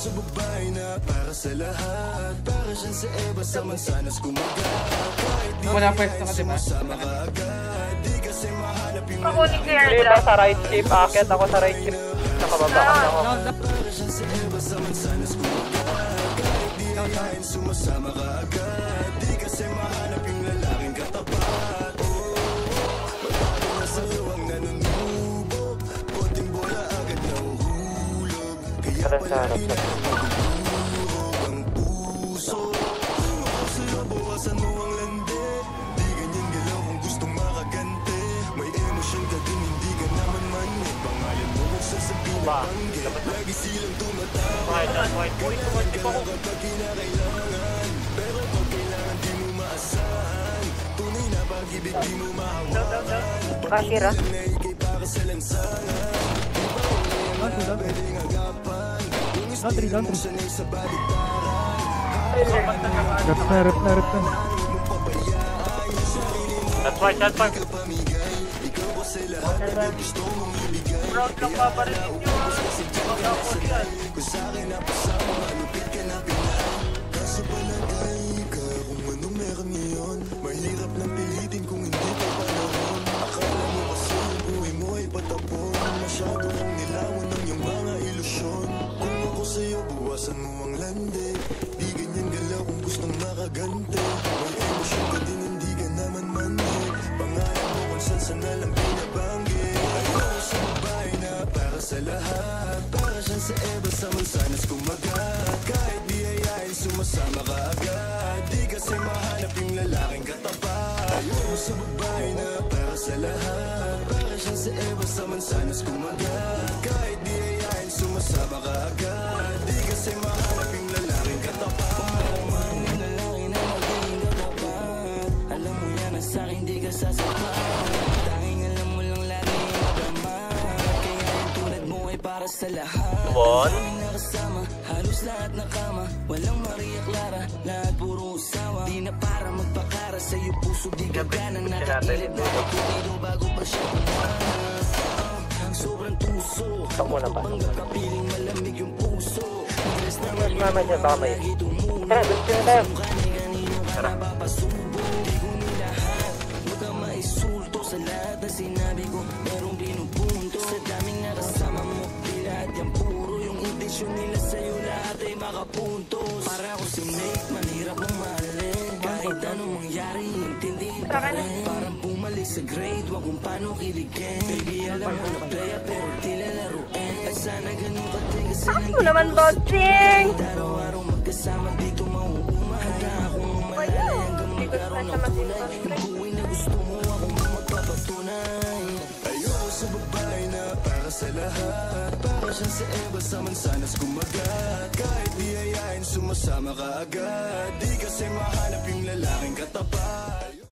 sa babae na para sa lahat. Para siyang sa Eva sa mansanas kumagat. Kahit di ay sumasama ka agad. Di kasi mahanap yung Iba sa right chip, akit ako sa right chip. Nakababa kasi ako. para siyang sa Eva sa mansanas kumagat. Kahit di ay sumasama ka agad. Di kasi mahanap yung lalaking katapat. Magbago na sa'yo ang nanunubog. Konting bola agad nahuhulog. Kaya palagi na magugurog ang puso. Kung ako sa'yo, bawasan mo ang landi. Di ganyan galaw kung gustong makagante. May emosyon ka din, hindi ka naman mani. Pangalan mo kung sasabihin na banggit. Lagi silang tumatawag. Kailangan ka lang kapag kinakailangan. Pero pag kailangan di mo maasahan. Tunay na pag-ibig di mo mahawakan. Kakira. Pag na ikay para sa lansangan. Di ba uli ang mga pwedeng agapan. Kung estilo mong sanay sa baliktaran. Harap na. Mong pabayaan yung sarili mo. That's why. Kapamigay. Ikaw ba sa lahat na gusto mong ibigay? Proud lang pa rin nyo. Kung sa'kin napasama, malupit ka na pinay. Kaso palagay ka kung ano meron ngayon. Mahirap nang pilitin kung hindi ka panahon. Akala mo kasi yung buhay mo ay patapon. Masyado kang nilawan ng iyong mga ilusyon. Kung ako sa'yo, buwasan mo ang lande. Di ganyan galaw kung gustong makagante. May emosyon ka din, hindi ka naman mani. Pangalan mo kung saan na lang binabanggit. Ayoko sa babae na para sa lahat. Para siyang sa Eva sa mansanas kumagat. Kahit di ayain, sumasama ka agad. Di kasi mahanap yung lalaking katapat. Ayoko sa babae na para sa lahat. Para siyang sa Eva sa mansanas kumagat. Kahit di ayain, sumasama ka agad. Di kasi mahanap yung lalaking katapat. Yung lalaki na magiging katapat. Alam mo yan na sa'kin di ka sasapat. Tanging alam mo lang lagi yung madama. Kaya yung tulad mo ay para sa lahat. What? Daming nakasama, halos lahat nakama. Walang Maria Clara, lahat puro usawa. Di na para magpakara sa'yo puso di ka ganang nakakilid na ito bago pa siya pumanas. Sobrang tuso, panggap kapiling malamig yung puso. Dress na Mamaya baka may. Tara, gusto na tayo. kani-kanino ka napapasubo. Di ko nilahat, huwag ka maisulto. Sa lahat na sinabi ko, merong pinupunto. Sa daming nakasama mo, di lahat yan puro. Yung intensyon nila sa'yo, lahat ay makapuntos. Para ako si Nate, manhirap mong mahalin. Kahit anong mangyari, intindihin pa rin. Parang bumalik sa grade, wag kung paano kiligin. Baby, alam mo na playa, pero di lalaruin. Ay sana ganun ka din kasi Ako naman, bossing! araw-araw magkasama dito mauuma. Handa akong umalalay hanggang magkaroon ng kulay. Yung buhay na gusto mo akong magpapatunay. Ayoko sa babae na para sa lahat. Para siyang sa Eva sa mansanas kumagat. Kahit di ayain, sumasama ka agad. Di kasi mahanap yung lalaking katapat.